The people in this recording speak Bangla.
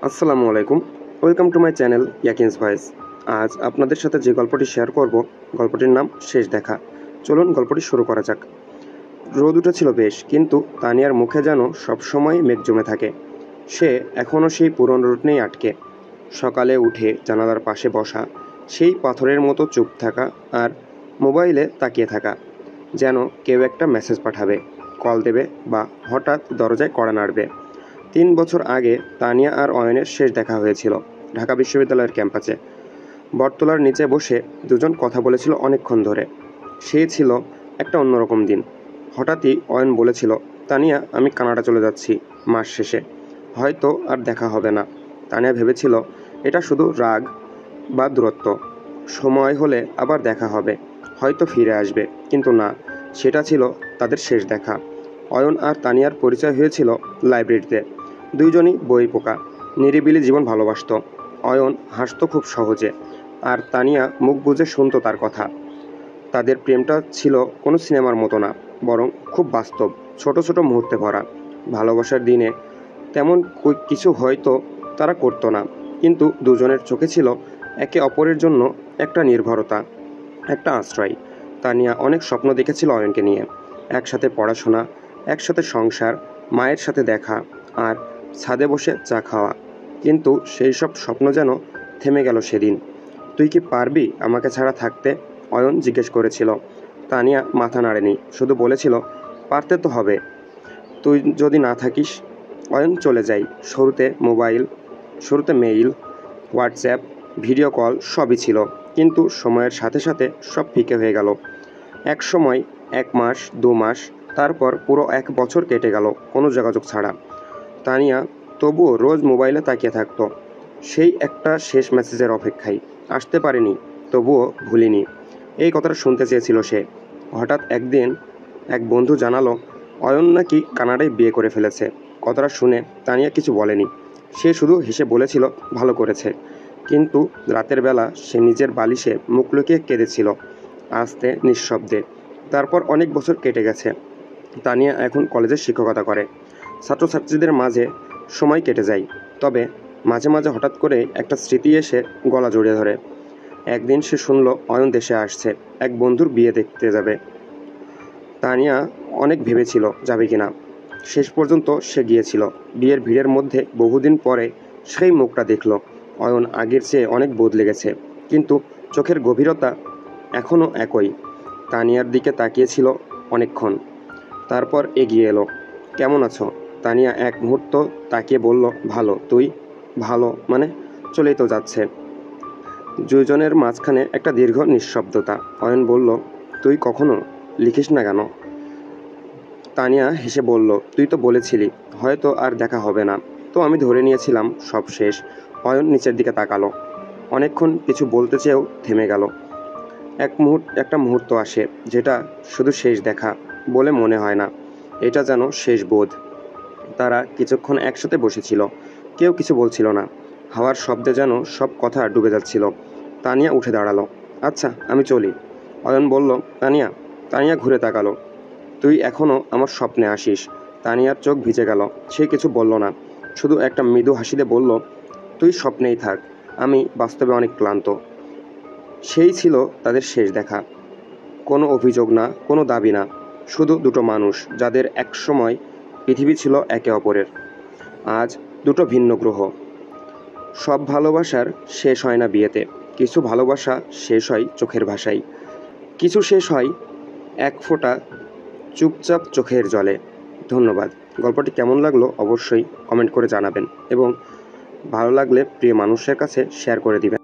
আসসালামু আলাইকুম। Welcome to my channel Yakin's voice. আজ আপনাদের সাথে যে গল্পটি শেয়ার করব, গল্পটির নাম শেষ দেখা। চলুন গল্পটি শুরু করা যাক। রোদ উঠেছিল বেশ, কিন্তু তানিয়ার মুখে যেন সবসময় মেঘ জমে থাকে। সে এখনও সেই পুরনো রুটিনেই আটকে। সকালে উঠে জানালার পাশে বসা, সেই পাথরের মতো চুপ থাকা আর মোবাইলে তাকিয়ে থাকা, যেন কেউ একটা মেসেজ পাঠাবে, কল দেবে বা হঠাৎ দরজায় কড়া নাড়বে। ৩ বছর আগে তানিয়া আর অয়নের শেষ দেখা হয়েছিল ঢাকা বিশ্ববিদ্যালয়ের ক্যাম্পাসে। বটতলার নিচে বসে দুজন কথা বলেছিল অনেকক্ষণ ধরে। সেই ছিল একটা অন্যরকম দিন। হঠাৎই অয়ন বলেছিল, তানিয়া, আমি কানাডা চলে যাচ্ছি মাস শেষে, হয়তো আর দেখা হবে না। তানিয়া ভেবেছিল এটা শুধু রাগ বা দূরত্ব, সময় হলে আবার দেখা হবে, হয়তো ফিরে আসবে, কিন্তু না, সেটা ছিল তাদের শেষ দেখা। অয়ন আর তানিয়ার পরিচয় হয়েছিল লাইব্রেরিতে। দুইজনই বই পোকা, নিরিবিলি জীবন ভালোবাসত। অয়ন হাসত খুব সহজে, আর তানিয়া মুখ বুজে শুনত তার কথা। তাদের প্রেমটা ছিল কোনো সিনেমার মতো না, বরং খুব বাস্তব, ছোট ছোট মুহূর্তে ভরা। ভালোবাসার দিনে তেমন কিছু হয়তো তারা করতো না, কিন্তু দুজনের চোখে ছিল একে অপরের জন্য একটা নির্ভরতা, একটা আশ্রয়। তানিয়া অনেক স্বপ্ন দেখেছিল অয়নকে নিয়ে, একসাথে পড়াশোনা, একসাথে সংসার, মায়ের সাথে দেখা আর ছাদে বসে চা খাওয়া। কিন্তু সেই সব স্বপ্ন যেন থেমে গেল সেদিন। তুই কি পারবি আমাকে ছাড়া থাকতে? অয়ন জিজ্ঞেস করেছিল। তানিয়া মাথা নাড়েনি, শুধু বলেছিল, পারতে তো হবে, তুই যদি না থাকিস। অয়ন চলে যায়। শুরুতে মেইল, হোয়াটসঅ্যাপ, ভিডিও কল সবই ছিল, কিন্তু সময়ের সাথে সাথে সব ফিকে হয়ে গেল। এক সময় 1 মাস, 2 মাস, তারপর পুরো 1 বছর কেটে গেল কোনো যোগাযোগ ছাড়া। তানিয়া তবুও রোজ মোবাইলে তাকিয়ে থাকতো, সেই একটা শেষ মেসেজের অপেক্ষায়। আসতে পারেনি, তবুও ভুলিনি, এই কথাটা শুনতে চেয়েছিল সে। হঠাৎ একদিন এক বন্ধু জানালো অয়ন নাকি কানাডায় বিয়ে করে ফেলেছে। কথাটা শুনে তানিয়া কিছু বলেনি, সে শুধু হেসে বলেছিল ভালো করেছে। কিন্তু রাতের বেলা সে নিজের বালিশে মুখ লুকিয়ে কেঁদেছিল, আস্তে, নিঃশব্দে। তারপর অনেক বছর কেটে গেছে। তানিয়া এখন কলেজে শিক্ষকতা করে। ছাত্রছাত্রীদের মাঝে সময় কেটে যায়, তবে মাঝে মাঝে হঠাৎ করে একটা স্মৃতি এসে গলা জড়িয়ে ধরে। একদিন সে শুনল অয়ন দেশে আসছে, এক বন্ধুর বিয়ে দেখতে যাবে। তানিয়া অনেক ভেবেছিল যাবে কিনা। শেষ পর্যন্ত সে গিয়েছিল। বিয়ের ভিড়ের মধ্যে বহুদিন পরে সেই মুখটা দেখল। অয়ন আগের চেয়ে অনেক বদলে গেছে, কিন্তু চোখের গভীরতা এখনও একই। তানিয়ার দিকে তাকিয়েছিল অনেকক্ষণ, তারপর এগিয়ে এলো। কেমন আছো? তানিয়া এক মুহূর্ত তাকিয়ে বলল, ভালো। তুই? ভালো মানে? চলেই তো যাচ্ছে। দুজনের মাঝখানে একটা দীর্ঘ নিঃশব্দতা। অয়ন বলল, তুই কখনো লিখিস না কেন? তানিয়া হেসে বলল, তুই তো বলেছিলি হয়তো আর দেখা হবে না, তো আমি ধরে নিয়েছিলাম সব শেষ। অয়ন নিচের দিকে তাকালো, অনেকক্ষণ কিছু বলতে চেয়েও থেমে গেল। একটা মুহূর্ত আসে যেটা শুধু শেষ দেখা বলে মনে হয় না, এটা যেন শেষ বোধ। তারা কিছুক্ষণ একসাথে বসেছিল, কেউ কিছু বলছিল না। হাওয়ার শব্দে যেন সব কথা ডুবে যাচ্ছিল। তানিয়া উঠে দাঁড়ালো। আচ্ছা, আমি চলি। অয়ন বলল, তানিয়া। তানিয়া ঘুরে তাকালো। তুই এখনও আমার স্বপ্নে আসিস? তানিয়ার চোখ ভিজে গেল। সে কিছু বলল না, শুধু একটা মৃদু হাসিতে বলল, তুই স্বপ্নেই থাক, আমি বাস্তবে অনেক ক্লান্ত। সেই ছিল তাদের শেষ দেখা। কোনো অভিযোগ না, কোনো দাবি না, শুধু দুটো মানুষ যাদের এক সময় পৃথিবী ছিল একে অপরের। আজ দুটো ভিন্ন গ্রহ। সব ভালোবাসার শেষ হয় না বিয়েতে, কিছু ভালোবাসা শেষ হয় চোখের ভাষায়, কিছু শেষ হয় এক ফোঁটা চুপচাপ চোখের জলে। ধন্যবাদ। গল্পটি কেমন লাগলো অবশ্যই কমেন্ট করে জানাবেন, এবং ভালো লাগলে প্রিয় মানুষের কাছে শেয়ার করে দিবেন।